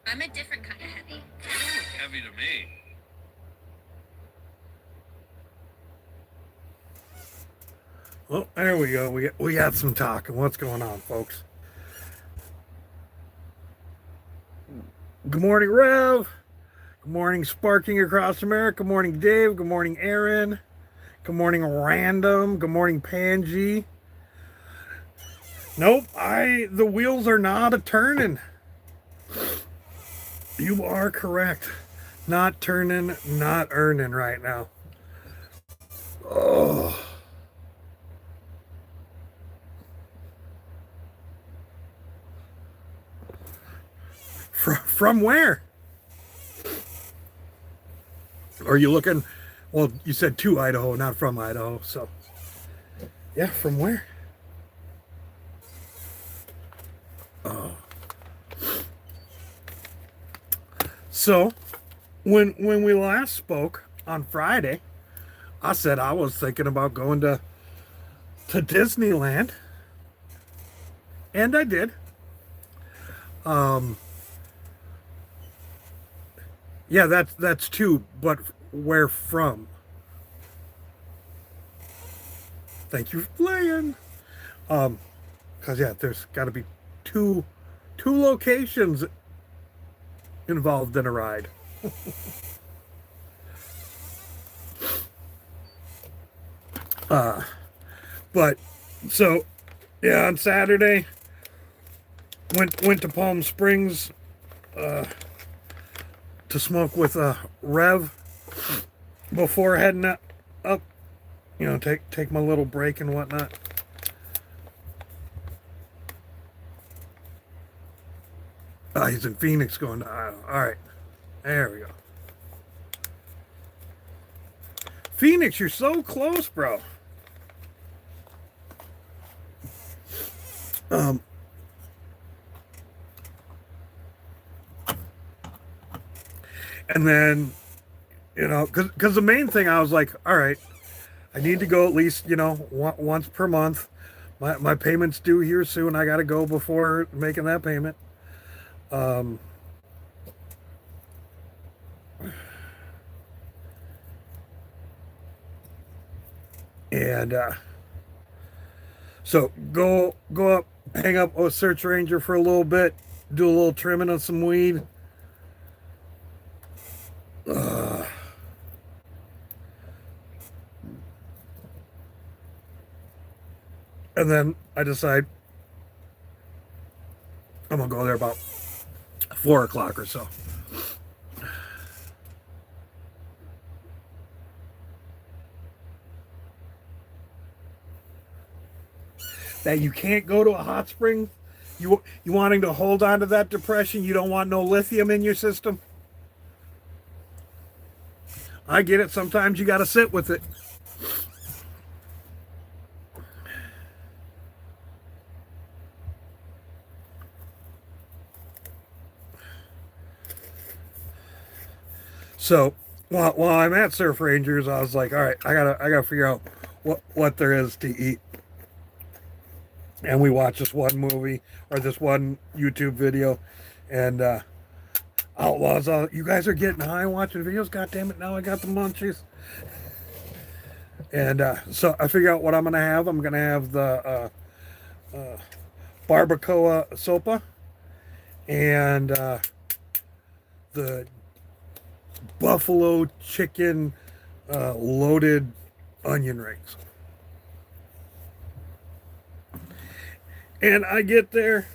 I'm a different kind of heavy. You don't look heavy to me. Well, there we go. We got some talking. What's going on, folks? Good morning, Rev. Good morning, Sparking Across America. Good morning, Dave. Good morning, Aaron. Good morning, Random. Good morning, Pangy. Nope, the wheels are not a turning. You are correct. Not turning, not earning right now. Oh. From where? Are you looking? Well, you said to Idaho, not from Idaho. So, yeah, from where? So, when we last spoke on Friday, I said I was thinking about going to Disneyland, and I did. Yeah, that's two, but where from? Thank you for playing. Cause yeah, there's got to be two locations involved in a ride. But so yeah, on Saturday went to Palm Springs to smoke with Rev before heading up. You know, take my little break and whatnot. He's in Phoenix going to Iowa. All right, there we go. Phoenix, you're so close, bro. And then, you know, because the main thing, I was like, all right, I need to go at least, you know, once per month. My payment's due here soon. I got to go before making that payment. And so go up, hang up with Search Ranger for a little bit, do a little trimming on some weed. And then I decide I'm gonna go there about 4 o'clock or so. That you can't go to a hot spring? You wanting to hold on to that depression? You don't want no lithium in your system? I get it. Sometimes you got to sit with it. So while I'm at Surf Rangers, I was like, all right, I gotta figure out what there is to eat. And we watched this one movie or this one YouTube video, and Outlaws. You guys are getting high watching videos. God damn it! Now I got the munchies. And so I figure out what I'm gonna have. I'm gonna have the barbacoa sopa and the buffalo chicken loaded onion rings. And I get there,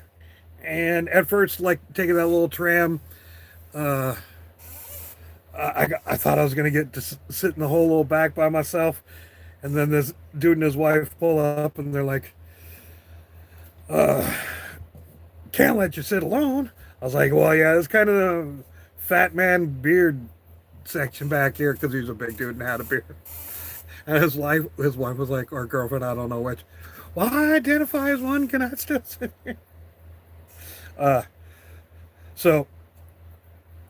and at first, like taking that little tram, I thought I was gonna get to sit in the whole little back by myself, and then this dude and his wife pull up, and they're like, "Can't let you sit alone." I was like, "Well, yeah, it's kind of the fat man beard section back here because he's a big dude and had a beard." And his wife was like, or girlfriend, I don't know which. Well, I identify as one. Can I still sit here? So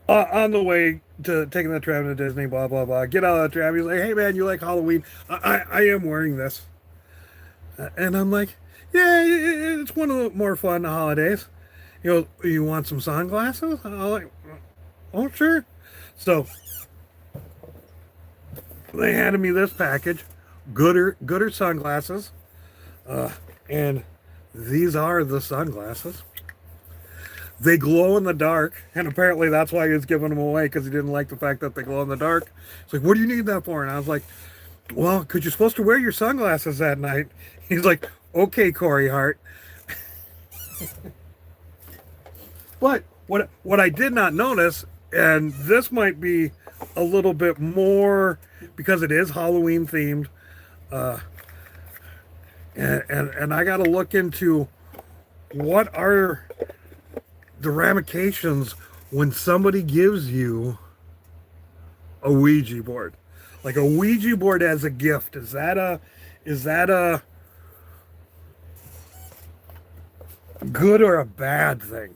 on the way to taking the tram to Disney, blah blah blah. Get out of the tram. He's like, "Hey man, you like Halloween? I am wearing this." And I'm like, "Yeah, it's one of the more fun holidays." You want some sunglasses? I'm like, oh, sure. So they handed me this package, gooder sunglasses, and these are the sunglasses. They glow in the dark, and apparently that's why he was giving them away, because he didn't like the fact that they glow in the dark. It's like, what do you need that for? And I was like, well, because you're supposed to wear your sunglasses at night. He's like, okay, Corey Hart. But what I did not notice, and this might be a little bit more because it is Halloween themed, and I got to look into what are the ramifications when somebody gives you a Ouija board, like a Ouija board as a gift. Is that a good or a bad thing?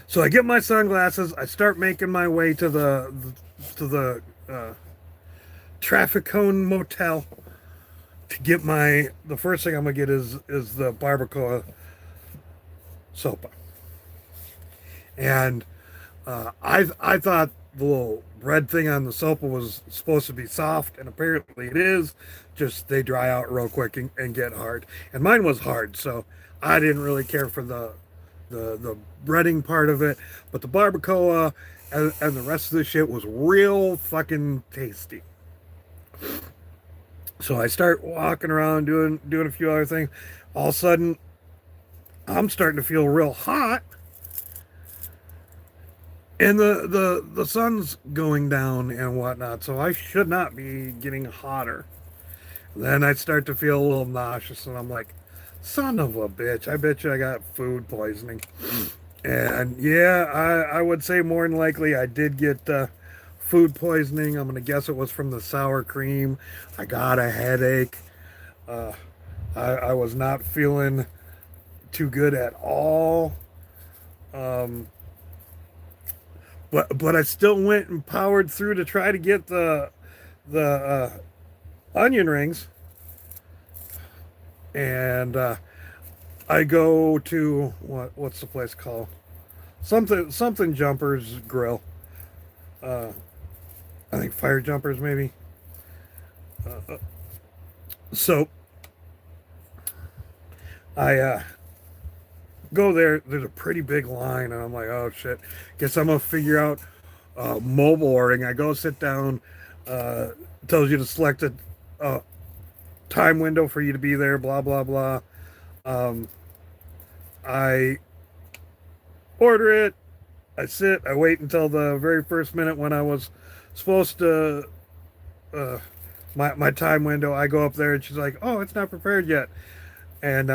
So I get my sunglasses. I start making my way to the traffic cone motel to get the first thing I'm gonna get is the barbacoa sopa. And I thought the little red thing on the sopa was supposed to be soft, and apparently it is. Just they dry out real quick and get hard. And mine was hard, so I didn't really care for the breading part of it. But the barbacoa and the rest of the shit was real fucking tasty. So I start walking around doing a few other things. All of a sudden, I'm starting to feel real hot. And the sun's going down and whatnot, so I should not be getting hotter. Then I start to feel a little nauseous, and I'm like, son of a bitch, I bet you I got food poisoning. And yeah, I would say more than likely I did get food poisoning. I'm going to guess it was from the sour cream. I got a headache. I was not feeling too good at all. But I still went and powered through to try to get the onion rings. And I go to what's the place called? Something Jumpers Grill. I think Fire Jumpers maybe. So I go there. There's a pretty big line, and I'm like, oh shit. Guess I'm gonna figure out mobile ordering. I go sit down. Tells you to select a time window for you to be there. Blah blah blah. I order it. I sit. I wait until the very first minute when I was supposed to. My time window. I go up there, and she's like, "Oh, it's not prepared yet," and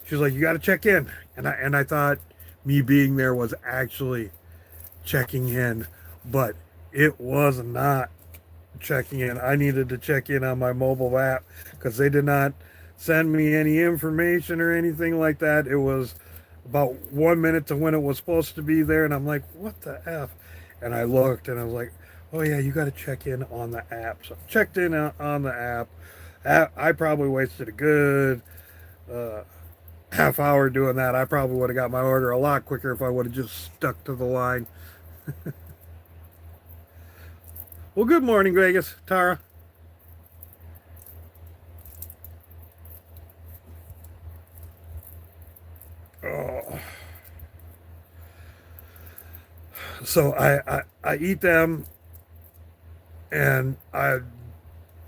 she's like, "You got to check in," and I thought me being there was actually checking in, but it was not checking in. I needed to check in on my mobile app because they did not send me any information or anything like that. It was about 1 minute to when it was supposed to be there, and I'm like, what the F? And I looked, and I was like, oh yeah, you got to check in on the app. So I checked in on the app. I probably wasted a good half hour doing that. I probably would have got my order a lot quicker if I would have just stuck to the line. Well, good morning, Vegas, Tara. Oh. So I eat them, and I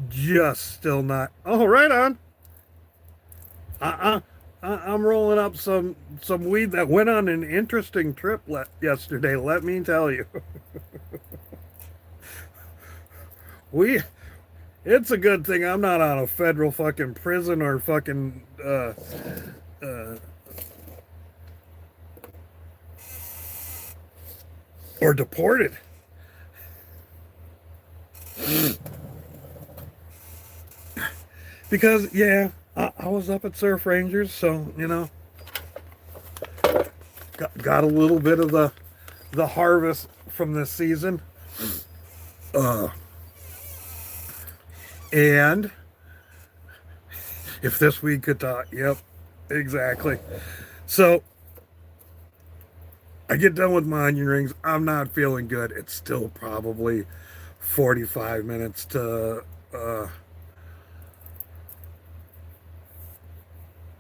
just still not. Oh, right on. I'm rolling up some weed that went on an interesting trip yesterday. Let me tell you. It's a good thing I'm not on a federal fucking prison or fucking or deported. Because yeah, I was up at Surf Rangers, so you know, got a little bit of the harvest from this season. And If this week could talk, yep, exactly. So I get done with my onion rings. I'm not feeling good. It's still probably 45 minutes to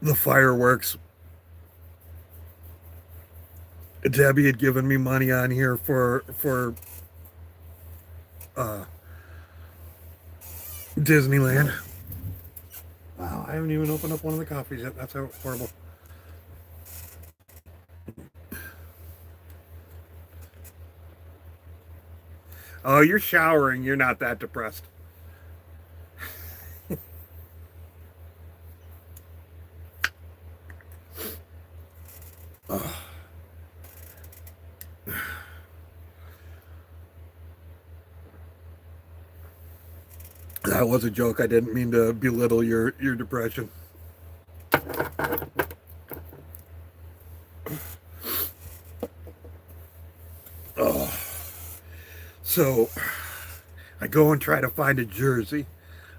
the fireworks. Debbie had given me money on here for uh, Disneyland. Wow, I haven't even opened up one of the coffees yet. That's how horrible. Oh, you're showering. You're not that depressed. Oh. That was a joke. I didn't mean to belittle your depression. Oh. So I go and try to find a jersey.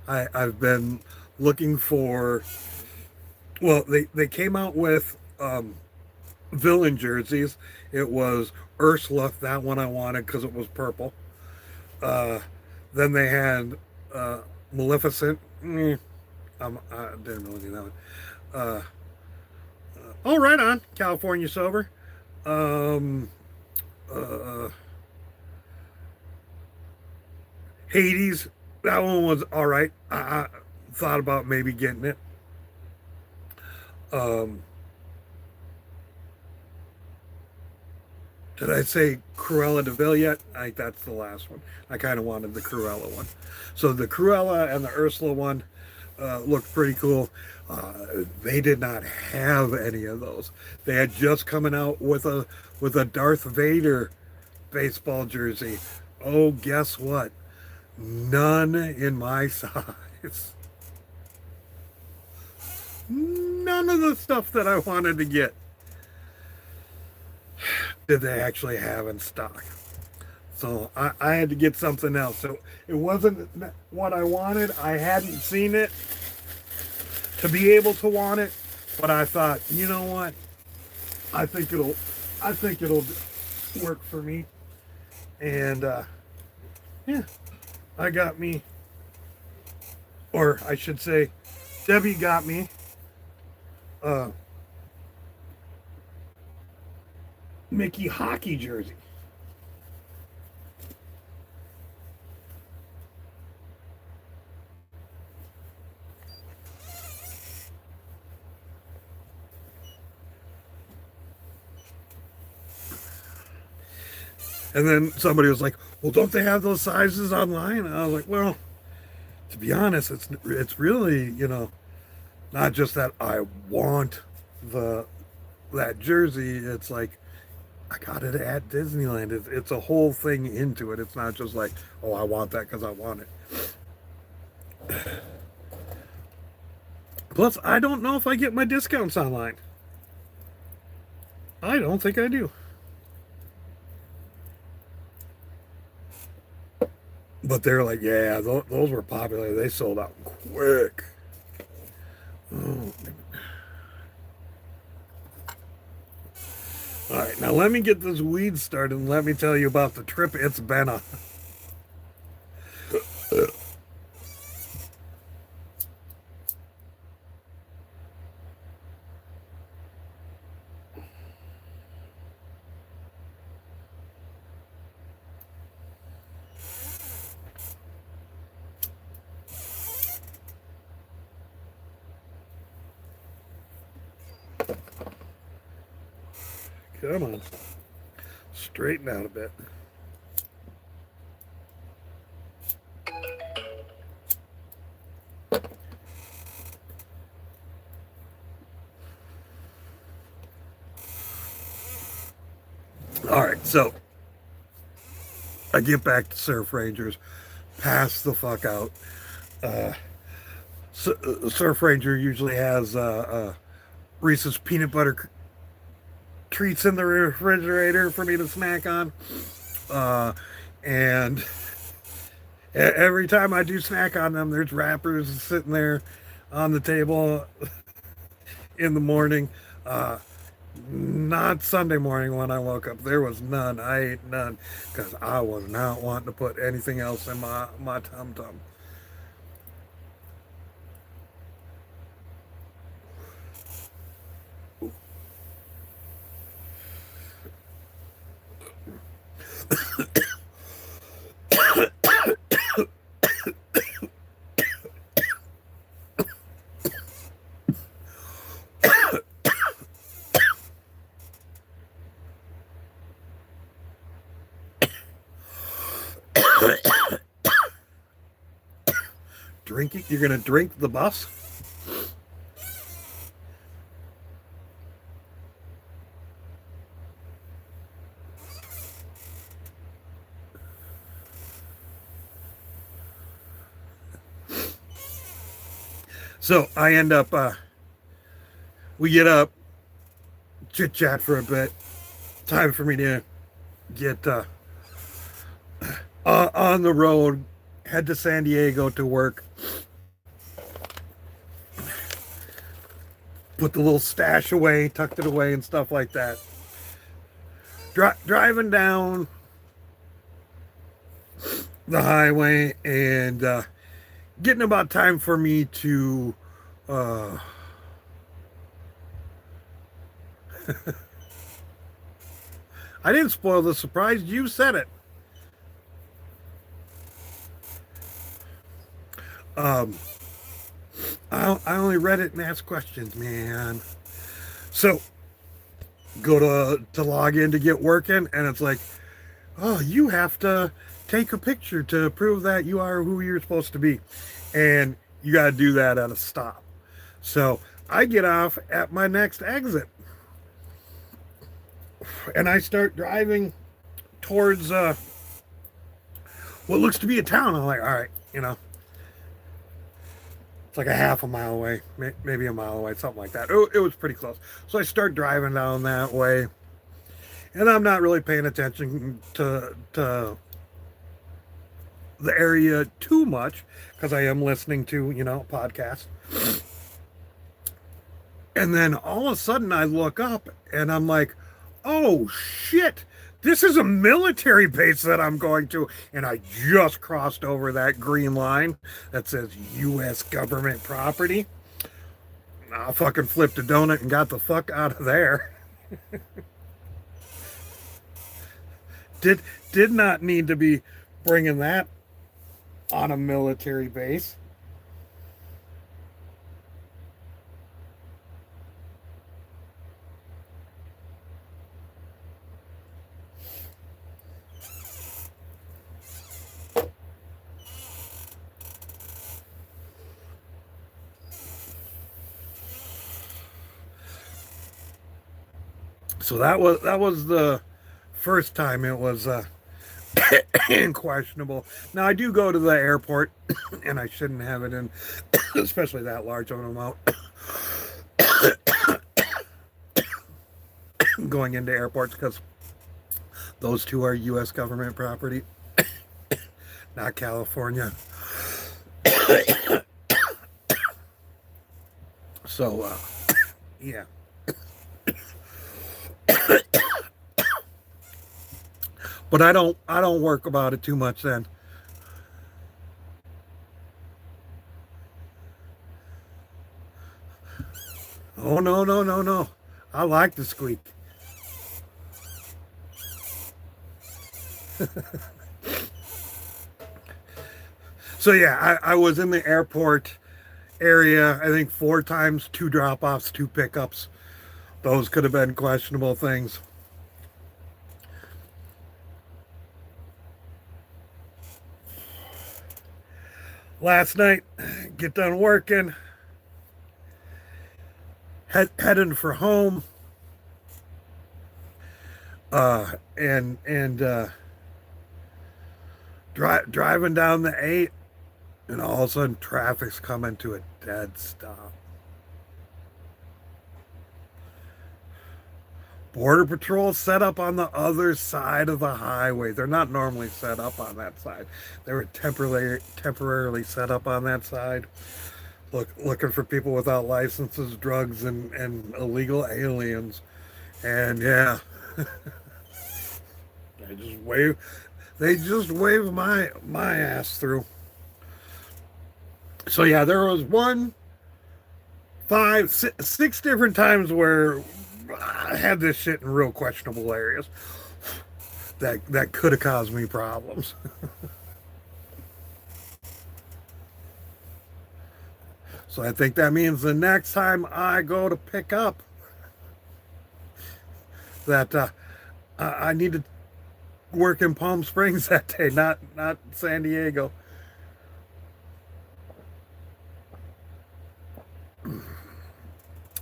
I've been looking for, well, they came out with villain jerseys. It was Ursula, that one I wanted because it was purple. Then they had Maleficent. I didn't really do that one. Oh, right on. California Sober. Hades. That one was all right. I thought about maybe getting it. Did I say Cruella de Vil yet? I think that's the last one. I kind of wanted the Cruella one. So the Cruella and the Ursula one looked pretty cool. They did not have any of those. They had just coming out with a Darth Vader baseball jersey. Oh, guess what? None in my size. None of the stuff that I wanted to get did they actually have in stock. So I had to get something else. So it wasn't what I wanted. I hadn't seen it to be able to want it, but I thought, you know what? I think it'll work for me. And yeah, I got me, or I should say, Debbie got me Mickey hockey jersey. And then somebody was like, well, don't they have those sizes online? And I was like, well, to be honest, it's really, not just that I want that jersey. It's like, I got it at Disneyland. It's a whole thing into it. It's not just like, oh, I want that because I want it. Plus, I don't know if I get my discounts online. I don't think I do. But they're like, yeah, those were popular. They sold out quick. Oh. All right, now let me get this weed started and let me tell you about the trip it's been on. Come on. Straighten out a bit. All right, so I get back to Surf Rangers, pass the fuck out. Surf Ranger usually has Reese's peanut butter treats in the refrigerator for me to snack on. And every time I do snack on them, there's wrappers sitting there. on the table in the morning. Not Sunday morning when I woke up. There was none. I ate none because I was not wanting to put anything else in my tum tum. Drinking? You're gonna drink the bus? So I end up, we get up, chit chat for a bit. Time for me to get on the road, head to San Diego to work. Put the little stash away, tucked it away, and stuff like that. Driving down the highway and getting about time for me to I didn't spoil the surprise. You said it. I only read it and asked questions, man. So go to log in to get working, and it's like, oh, you have to take a picture to prove that you are who you're supposed to be, and you got to do that at a stop. So I get off at my next exit, and I start driving towards what looks to be a town. I'm like, all right, it's like a half a mile away, maybe a mile away, something like that. It was pretty close. So I start driving down that way, and I'm not really paying attention to the area too much because I am listening to, podcasts. And then all of a sudden I look up and I'm like, oh shit, this is a military base that I'm going to. And I just crossed over that green line that says U.S. government property. I fucking flipped a donut and got the fuck out of there. Did not need to be bringing that on a military base. So that was the first time it was questionable. Now I do go to the airport, and I shouldn't have it in, especially that large of an amount. Going into airports because those two are U.S. government property, not California. So, yeah. But I don't work about it too much then. Oh no. I like the squeak. So yeah, I was in the airport area, I think 4 times, 2 drop-offs, 2 pickups. Those could have been questionable things. Last night, get done working, heading for home, and driving down the 8, and all of a sudden traffic's coming to a dead stop. Border Patrol set up on the other side of the highway. They're not normally set up on that side. They were temporarily set up on that side. looking for people without licenses, drugs, and illegal aliens. And yeah, they just wave my ass through. So yeah, there was six different times where I had this shit in real questionable areas that could have caused me problems. So I think that means the next time I go to pick up that I need to work in Palm Springs that day, not San Diego.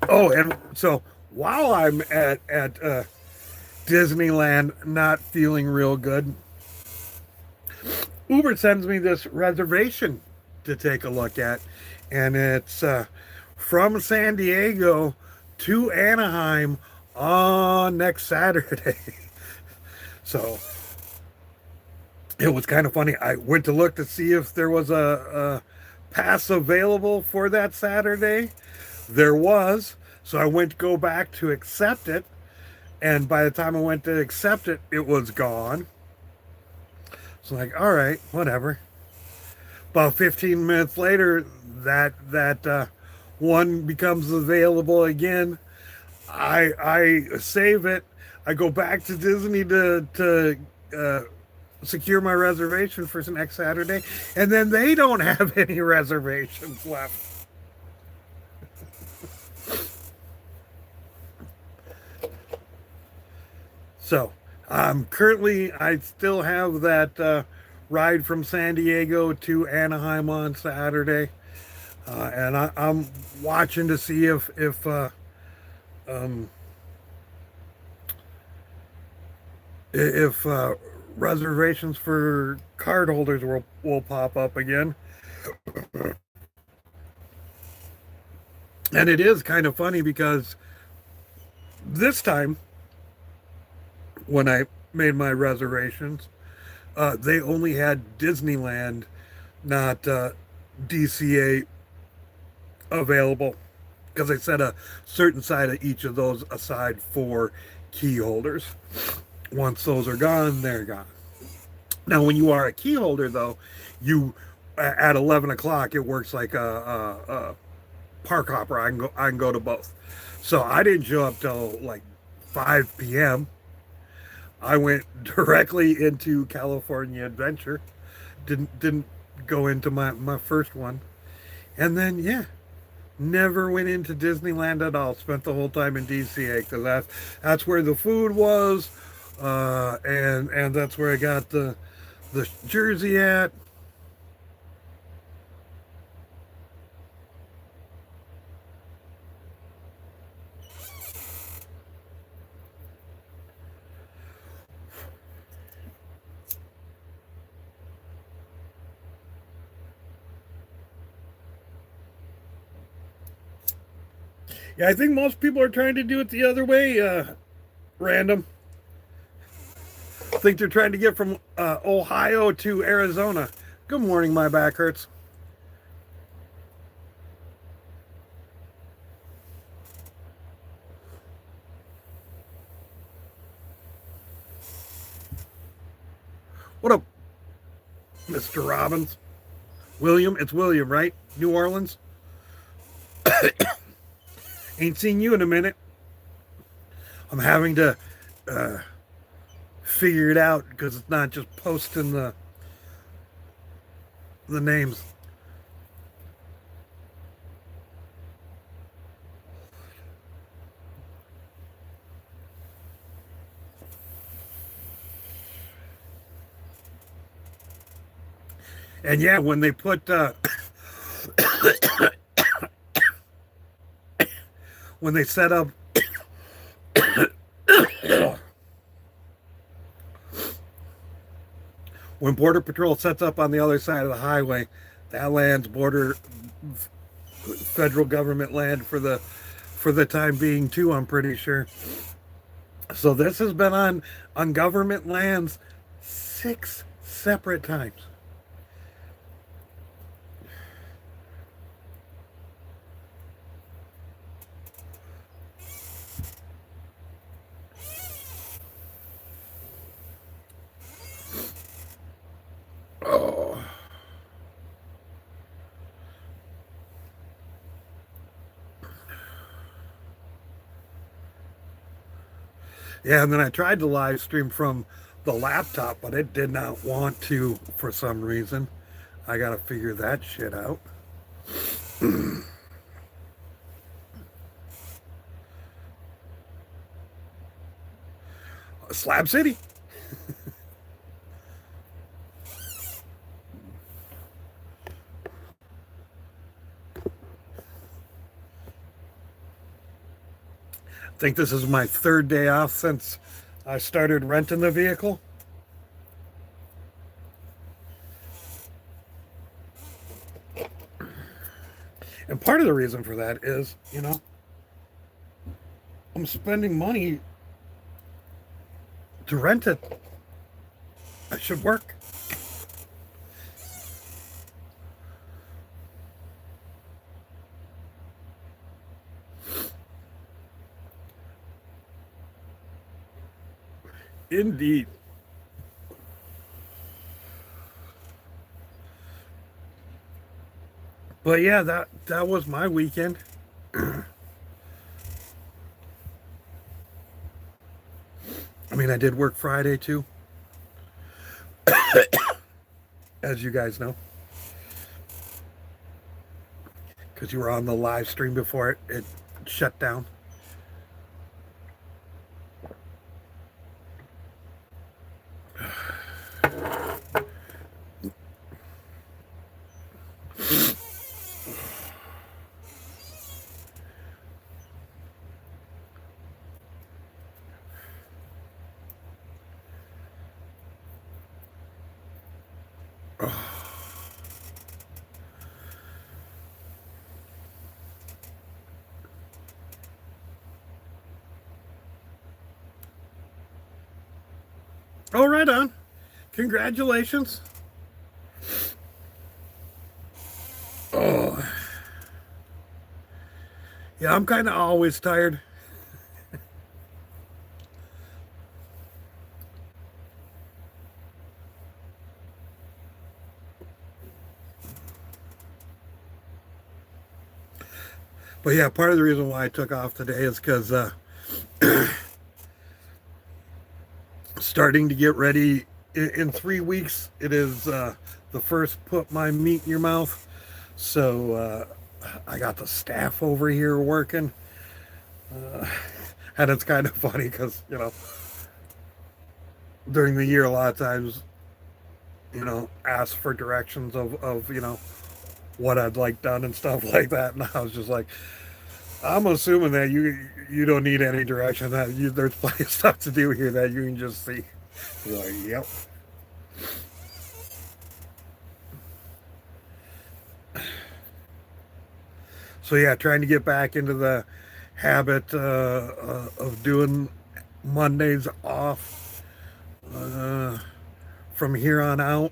Oh, and so while I'm at Disneyland, not feeling real good, Uber sends me this reservation to take a look at, and it's from San Diego to Anaheim on next Saturday. So it was kind of funny. I went to look to see if there was a pass available for that Saturday. There was. So I went to go back to accept it. And by the time I went to accept it, it was gone. So like, all right, whatever. About 15 minutes later, that one becomes available again. I save it. I go back to Disney to secure my reservation for next Saturday, and then they don't have any reservations left. So currently, I still have that ride from San Diego to Anaheim on Saturday, and I'm watching to see if reservations for card holders will pop up again. And it is kind of funny because this time when I made my reservations, they only had Disneyland, not DCA available, because they set a certain side of each of those aside for key holders. Once those are gone, they're gone. Now, when you are a key holder, though, you at 11 o'clock it works like a park hopper. I can go to both. So I didn't show up till like 5 p.m. I went directly into California Adventure. Didn't go into my first one, and then yeah, never went into Disneyland at all. Spent the whole time in DCA because that's where the food was, and that's where I got the jersey at. Yeah, I think most people are trying to do it the other way, random. I think they're trying to get from Ohio to Arizona. Good morning, my back hurts. What up, Mr. Robbins? William, it's William, right? New Orleans? Ain't seen you in a minute. I'm having to figure it out because it's not just posting the names. And yeah, when they put when they set up when Border Patrol sets up on the other side of the highway, that land's federal government land for the time being too, I'm pretty sure. So this has been on government lands 6 separate times. Yeah, and then I tried to live stream from the laptop, but it did not want to for some reason. I got to figure that shit out. Slab City. I think this is my third day off since I started renting the vehicle. And part of the reason for that is, I'm spending money to rent it. I should work. Indeed. But yeah, that was my weekend. I mean, I did work Friday too, as you guys know, because you were on the live stream before it shut down. Oh, right on. Congratulations. Oh. Yeah, I'm kind of always tired. But yeah, part of the reason why I took off today is because starting to get ready in 3 weeks. It is the first put my meat in your mouth. So I got the staff over here working. And it's kind of funny because, during the year, a lot of times, ask for directions of what I'd like done and stuff like that. And I was just like, I'm assuming that you don't need any direction. That there's plenty of stuff to do here that you can just see. You're like, yep. So yeah, trying to get back into the habit of doing Mondays off from here on out.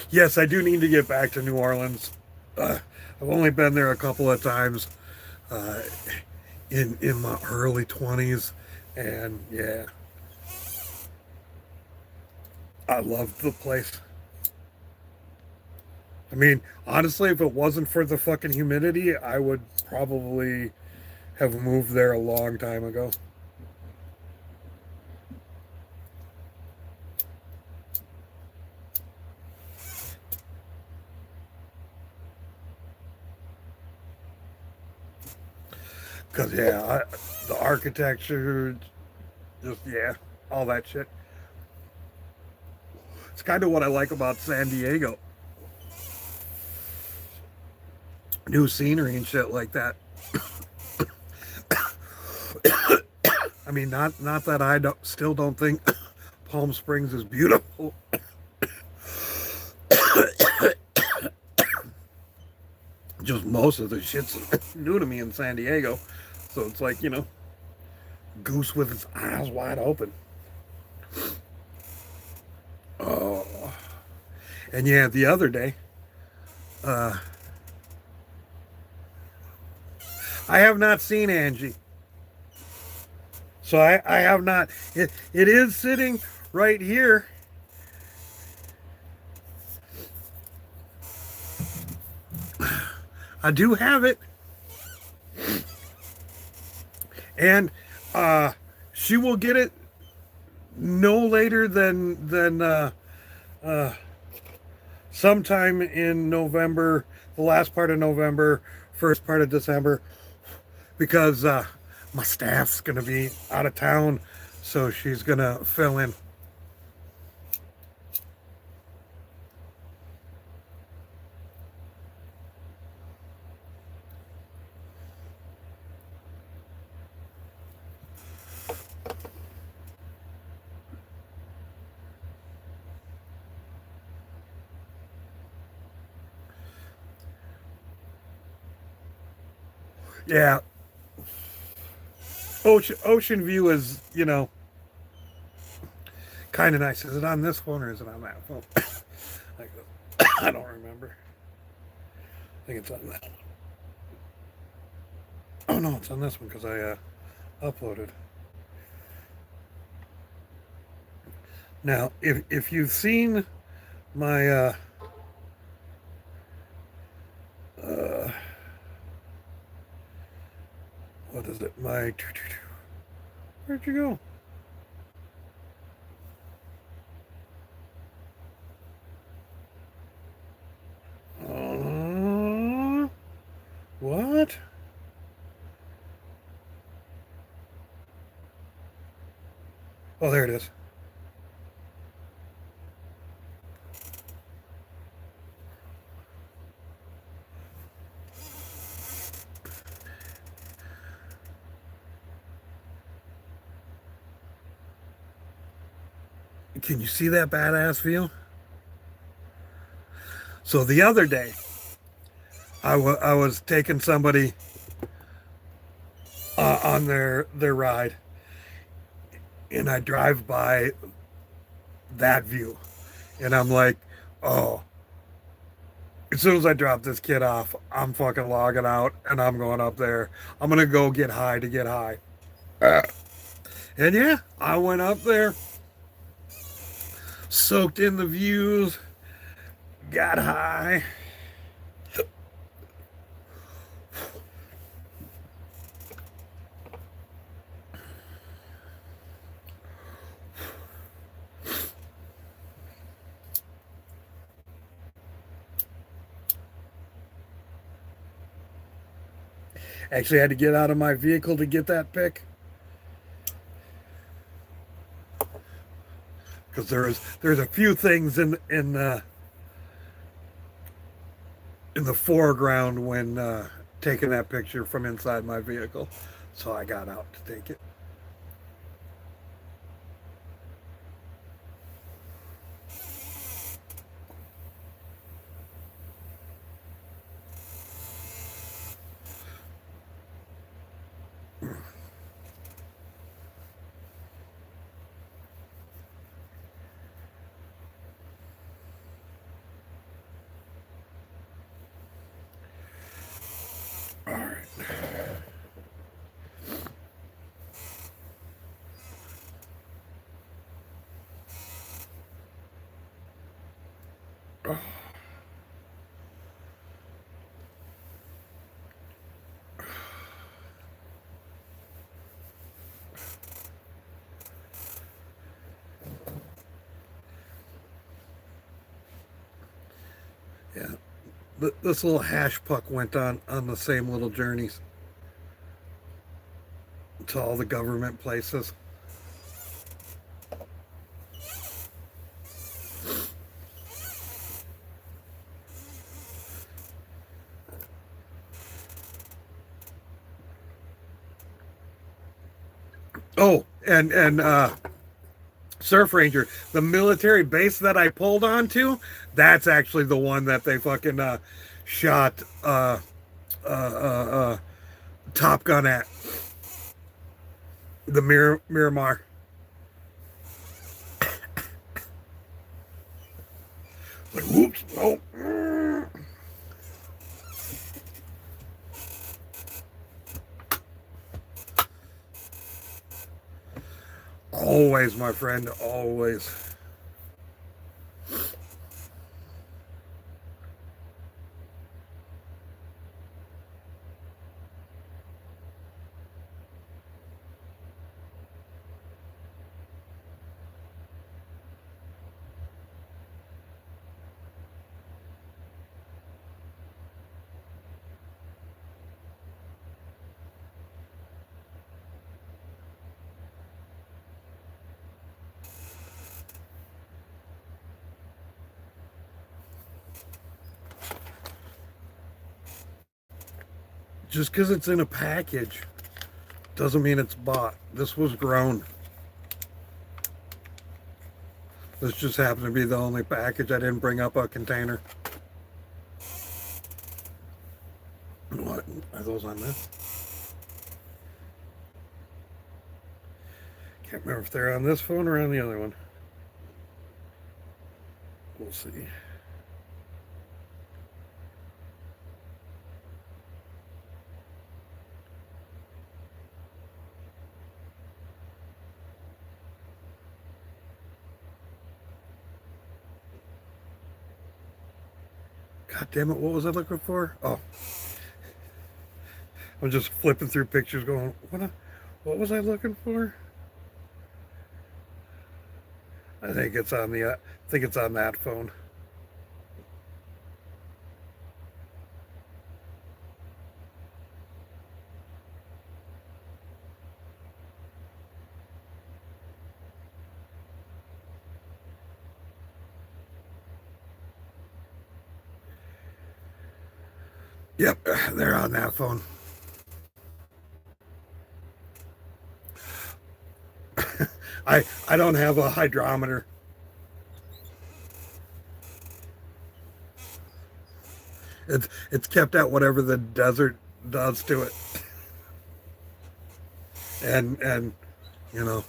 Yes, I do need to get back to New Orleans. I've only been there a couple of times uh, in my early 20s, and yeah, I loved the place. I mean, honestly, if it wasn't for the fucking humidity, I would probably have moved there a long time ago. Because, yeah, the architecture, just, yeah, all that shit. It's kind of what I like about San Diego. New scenery and shit like that. I mean, not that I still don't think Palm Springs is beautiful. Just most of the shit's new to me in San Diego. So it's like, goose with its eyes wide open. Oh. And yeah, the other day, I have not seen Angie. So I have not. It is sitting right here. I do have it, and she will get it no later than sometime in November, the last part of November, first part of December, because my staff's gonna be out of town, so she's gonna fill in. Yeah, ocean view is, kind of nice. Is it on this phone or is it on that phone? I don't remember. I think it's on that one. Oh no, it's on this one because I uploaded. Now, if you've seen my what is it? My where'd you go? What? Oh, there it is. Can you see that badass view? So the other day, I was taking somebody on their ride, and I drive by that view, and I'm like, oh, as soon as I drop this kid off, I'm fucking logging out, and I'm going up there. I'm gonna go get high to get high. And yeah, I went up there, soaked in the views, got high. Actually, I had to get out of my vehicle to get that pic, because there's a few things in the foreground when taking that picture from inside my vehicle, so I got out to take it. All right. Oh. Yeah, this little hash puck went on the same little journeys to all the government places. Oh, and Surf Ranger, the military base that I pulled onto, that's actually the one that they fucking shot Top Gun at. The Miramar. Like, whoops, no. Always, my friend, always. Just because it's in a package doesn't mean it's bought. This was grown. This just happened to be the only package. I didn't bring up a container. What? Are those on this? Can't remember if they're on this phone or on the other one. We'll see. God damn it, what was I looking for? Oh. I'm just flipping through pictures going, what was I looking for? I think it's on that phone. Yep, they're on that phone. I don't have a hydrometer. It's kept at whatever the desert does to it. And you know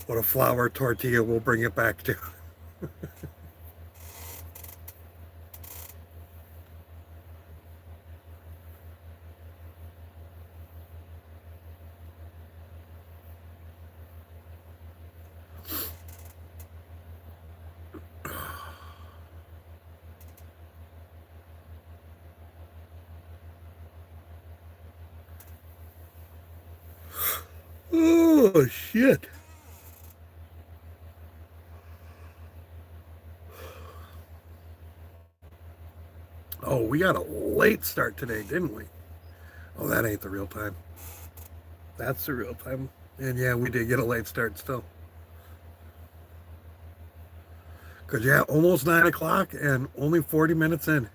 what a flour tortilla will bring it back to. Oh shit. Oh, we got a late start today, didn't we? Oh, that ain't the real time. That's the real time. And yeah, we did get a late start still. Because, yeah, almost 9 o'clock and only 40 minutes in.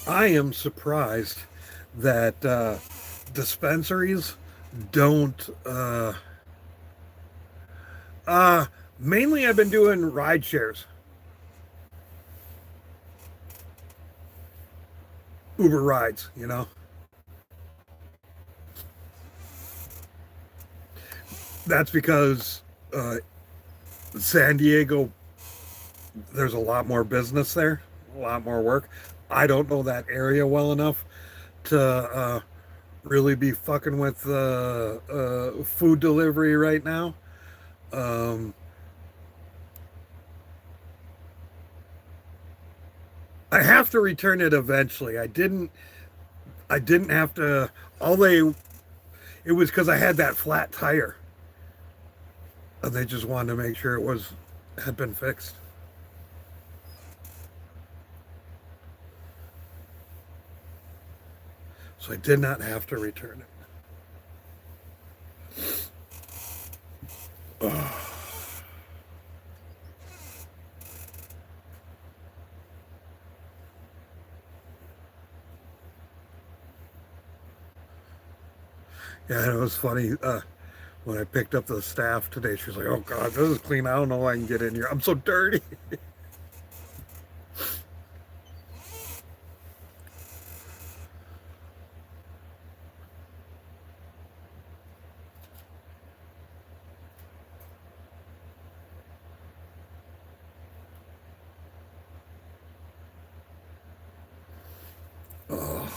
I am surprised that dispensaries don't. Mainly, I've been doing ride shares, Uber rides. That's because San Diego, there's a lot more business there, a lot more work. I don't know that area well enough to really be fucking with food delivery right now. Um, I have to return it eventually. I didn't have to. It was because I had that flat tire, and they just wanted to make sure had been fixed. So I did not have to return it. Oh. Yeah, it was funny. When I picked up the staff today, she was like, "Oh God, this is clean. I don't know how I can get in here. I'm so dirty." Oh.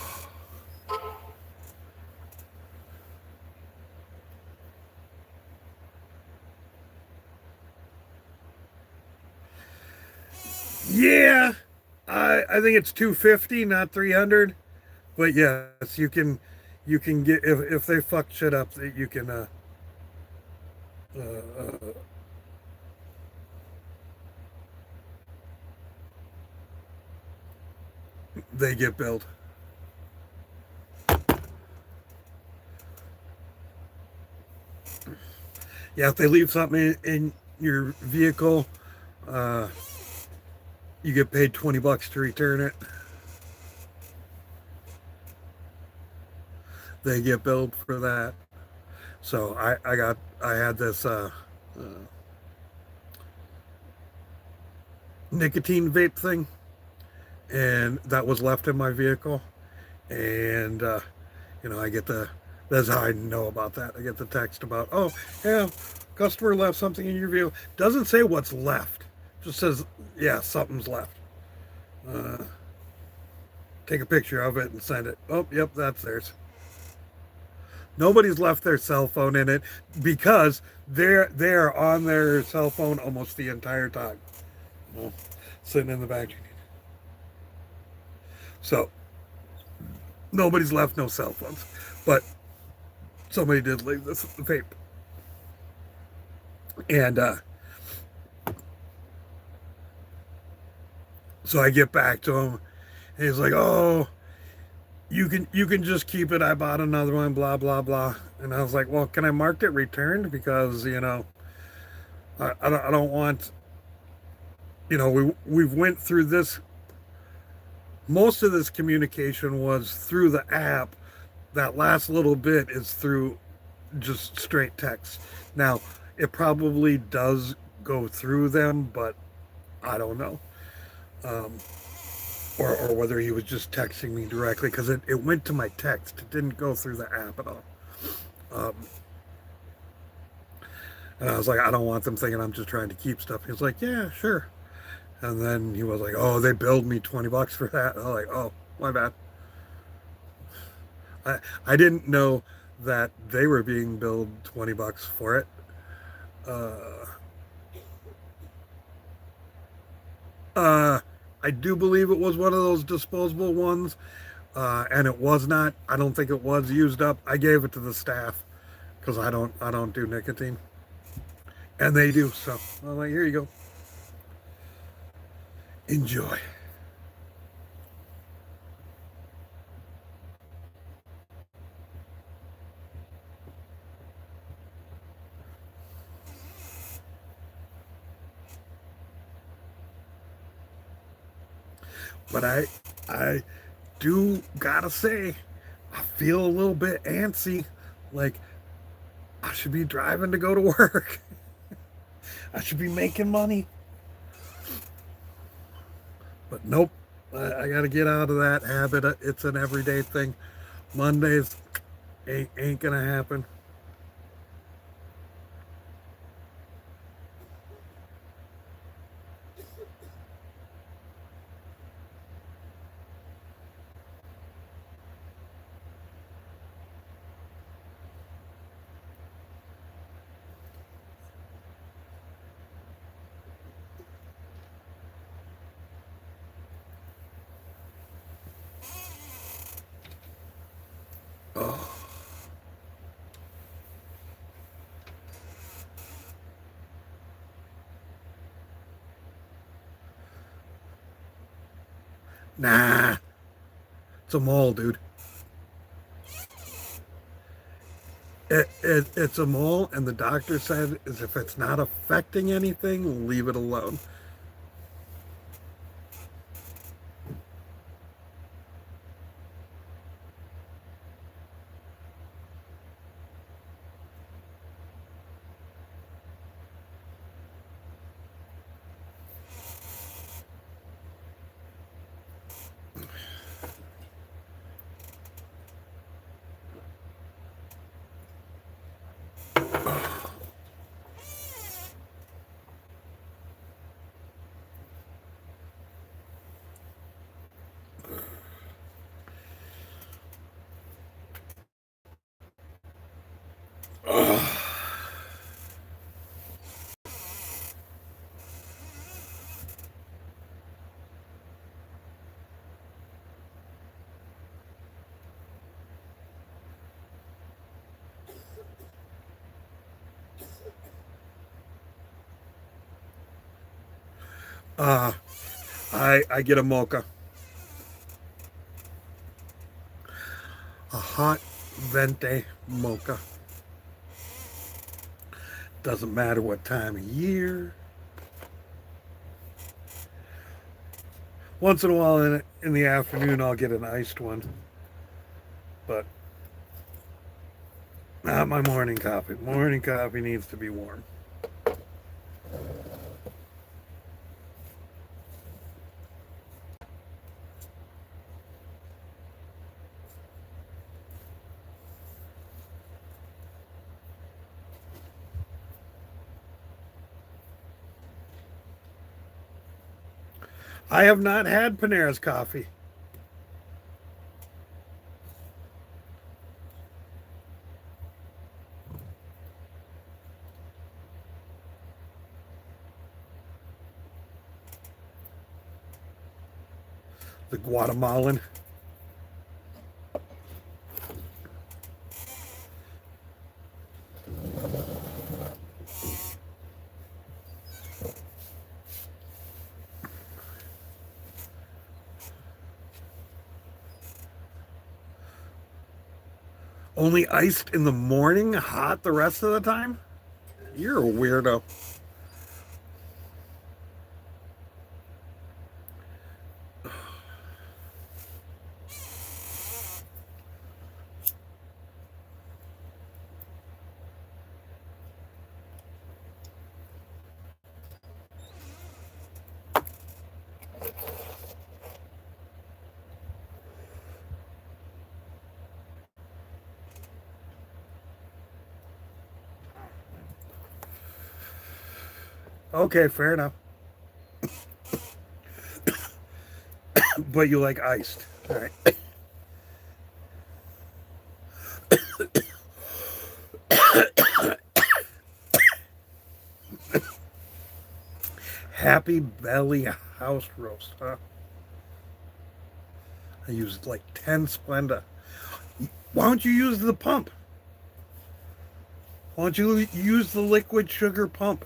Yeah, I think it's 250, not 300. But yes, you can get if they fuck shit up, that you can uh, they get billed. Yeah, if they leave something in your vehicle, uh, you get paid $20 to return it. They get billed for that. So I had this uh, nicotine vape thing, and that was left in my vehicle, and I get the that's how I know about that. I get the text about, oh yeah, customer left something in your vehicle. Doesn't say what's left, just says yeah, something's left. Uh, Take a picture of it and send it. Oh, yep, that's theirs. Nobody's left their cell phone in it because they're on their cell phone almost the entire time. You know, sitting in the back. So nobody's left no cell phones, but somebody did leave this vape, and so I get back to him, and he's like, "Oh, you can just keep it. I bought another one. Blah blah blah." And I was like, "Well, can I mark it returned? Because I don't want we've went through this. Most of this communication was through the app. That last little bit is through just straight text. Now, it probably does go through them, but I don't know." Um, or whether he was just texting me directly because it went to my text. It didn't go through the app at all. Um, and I was like, I don't want them thinking I'm just trying to keep stuff. He was like, yeah, sure. And then he was like, oh, they billed me $20 for that. I was like, oh, my bad. I didn't know that they were being billed $20 for it. Uh, uh, I do believe it was one of those disposable ones, and it was not. I don't think it was used up. I gave it to the staff because I don't do nicotine, and they do. So I'm like, here you go, enjoy. But I do gotta say, I feel a little bit antsy. Like I should be driving to go to work. I should be making money. But nope. I got to get out of that habit. It's an everyday thing. Mondays ain't gonna happen. Oh, nah, it's a mall, dude. It's a mall, and the doctor said is if it's not affecting anything, leave it alone. I get a mocha. A hot venti mocha. Doesn't matter what time of year. Once in a while in the afternoon, I'll get an iced one. But not my morning coffee. Morning coffee needs to be warm. I have not had Panera's coffee. The Guatemalan. Only iced in the morning, hot the rest of the time? You're a weirdo. Okay, fair enough. But you like iced. All right. Happy Belly house roast, huh? I used like 10 Splenda. Why don't you use the pump? Why don't you use the liquid sugar pump?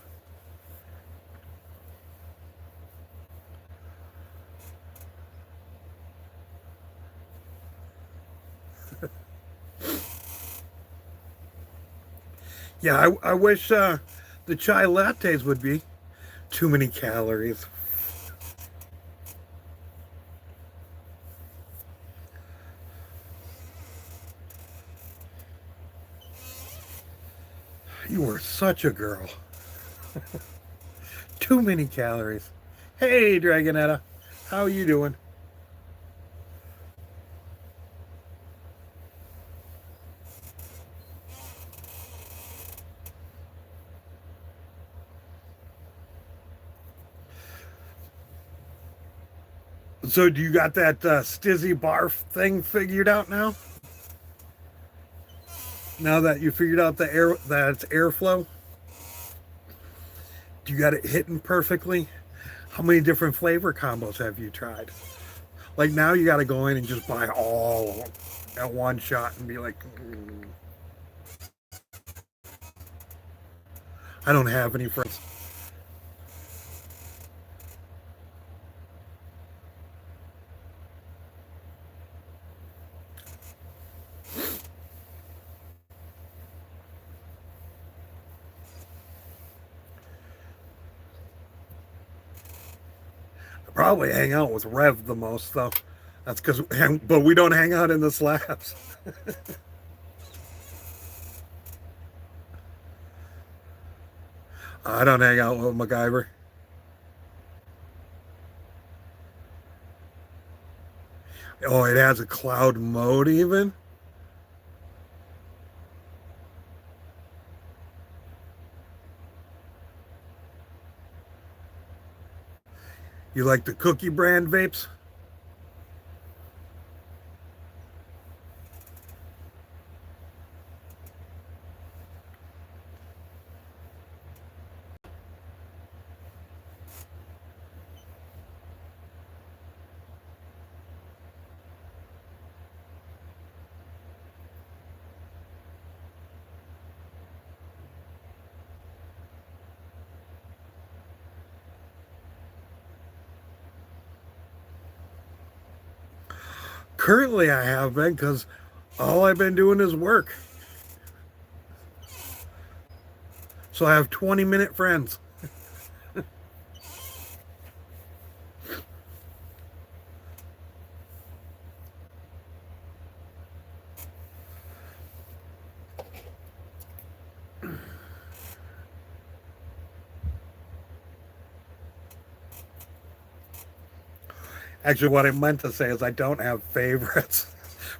Yeah, I wish the chai lattes would be too many calories. You were such a girl. Too many calories. Hey, Dragonetta. How you doing? So do you got that stizzy barf thing figured out now? Now that you figured out the air that it's airflow? Do you got it hitting perfectly? How many different flavor combos have you tried? Like now you got to go in and just buy all of them at one shot and be like, I don't have any friends. Probably hang out with Rev the most though. That's because, but we don't hang out in the slabs. I don't hang out with MacGyver. Oh, it has a cloud mode even. You like the cookie brand vapes? Currently, I have been because all I've been doing is work. So I have 20-minute friends. Actually, what I meant to say is I don't have favorites,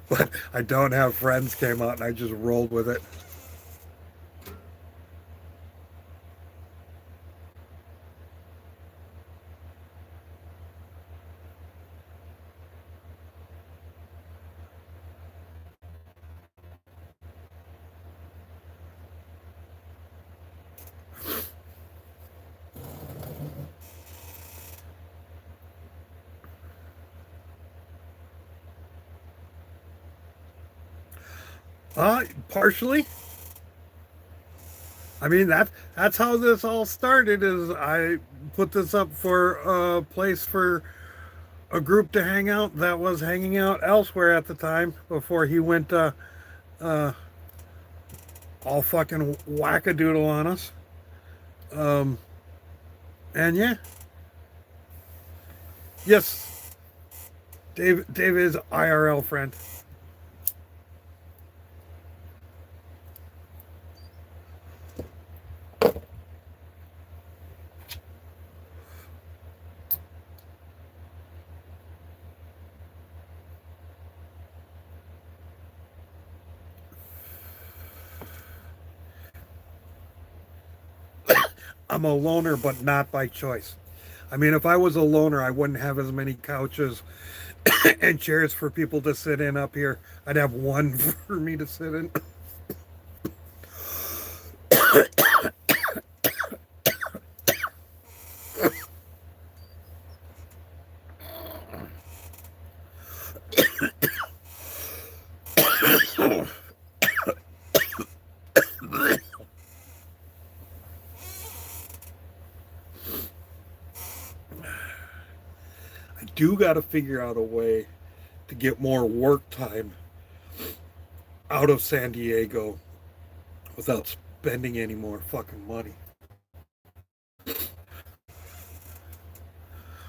but I don't have friends came out and I just rolled with it. Partially. I mean that's how this all started. Is I put this up for a place for a group to hang out that was hanging out elsewhere at the time before he went uh, all fucking wackadoodle on us. Um, and yeah, yes, Dave is IRL friend. I'm a loner, but not by choice. I mean, if I was a loner, I wouldn't have as many couches and chairs for people to sit in up here. I'd have one for me to sit in. I do got to figure out a way to get more work time out of San Diego without spending any more fucking money.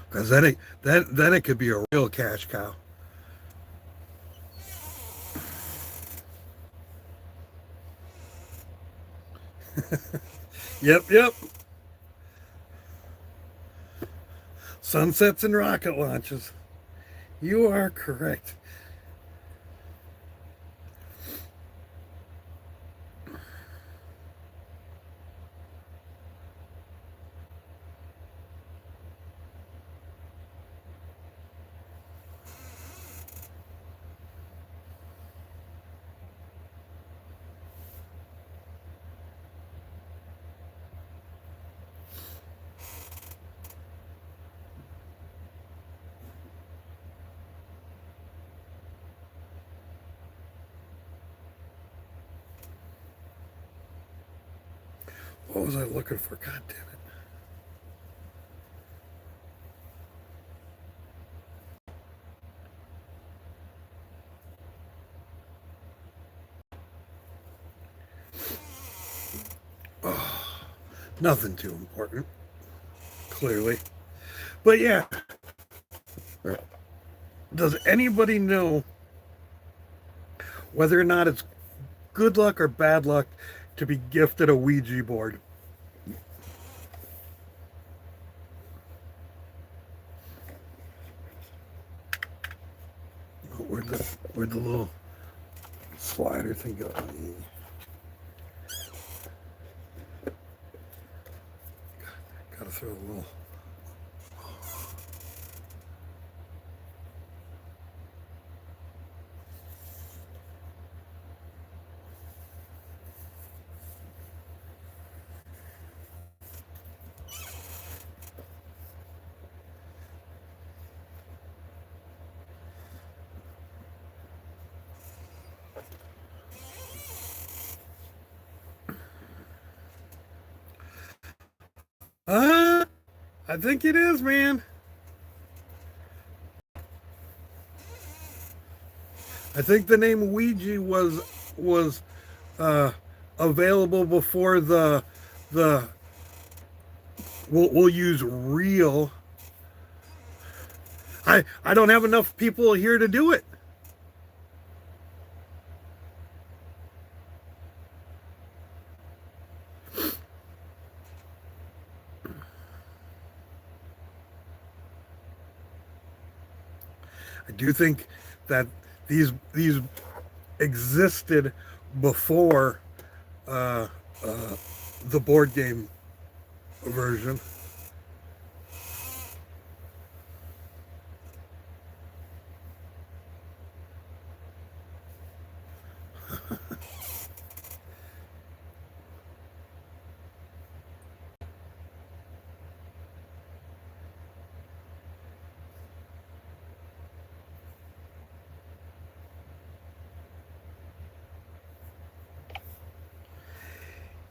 Because then it could be a real cash cow. Yep. Sunsets and rocket launches. You are correct. What was I looking for? God damn it. Oh, nothing too important, clearly. But yeah, does anybody know whether or not it's good luck or bad luck to be gifted a Ouija board? Where'd the little slider thing go? Gotta throw a little. I think it is, man. I think the name Ouija was available before the we'll use real. I don't have enough people here to do it. I do think that these existed before the board game version.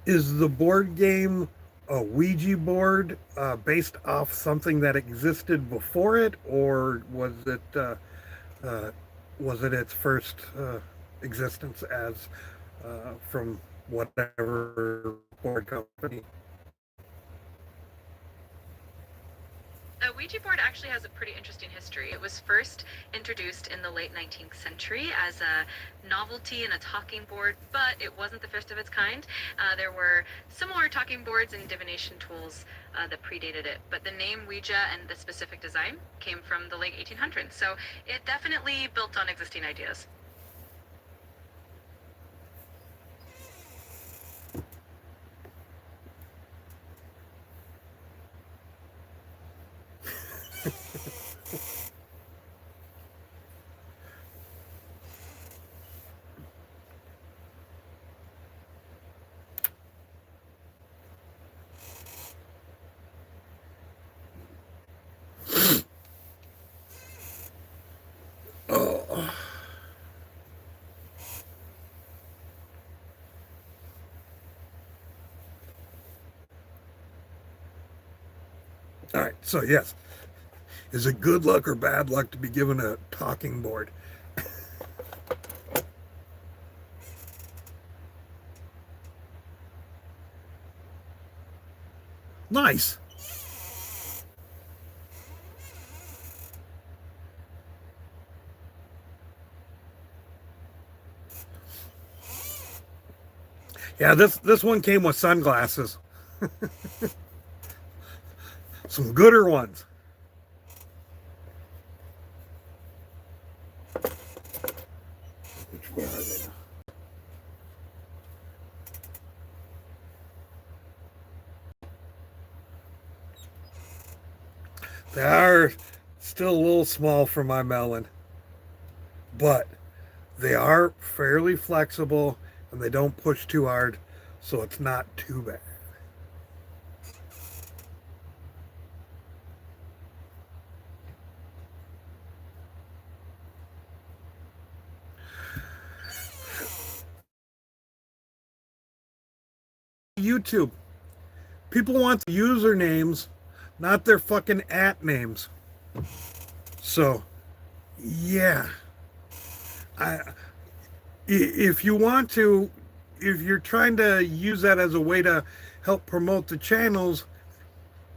Is the board game a Ouija board based off something that existed before it, or was it its first existence as from whatever board company? A Ouija board actually has a pretty interesting history. It was first introduced in the late 19th century as a novelty and a talking board, but it wasn't the first of its kind. There were similar talking boards and divination tools that predated it, but the name Ouija and the specific design came from the late 1800s, so it definitely built on existing ideas. All right, so yes. Is it good luck or bad luck to be given a talking board? Nice. Yeah, this one came with sunglasses. Some gooder ones. Where are they now? They are still a little small for my melon, but they are fairly flexible and they don't push too hard, so it's not too bad. YouTube. People want the usernames, not their fucking @names. So, yeah. If you want to, if you're trying to use that as a way to help promote the channels,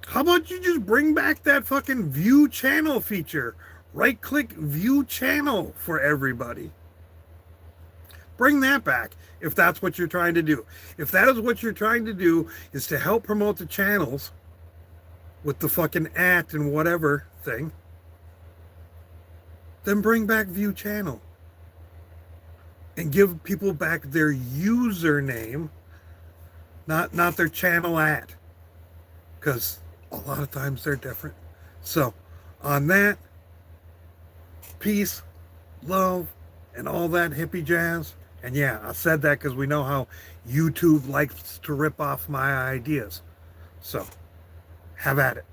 how about you just bring back that fucking view channel feature? Right click view channel for everybody. Bring that back if that's what you're trying to do. If that is what you're trying to do, is to help promote the channels with the fucking and whatever thing, then bring back view channel and give people back their username, not their channel because a lot of times they're different. So on that, peace, love, and all that hippie jazz. And yeah, I said that because we know how YouTube likes to rip off my ideas. So, have at it.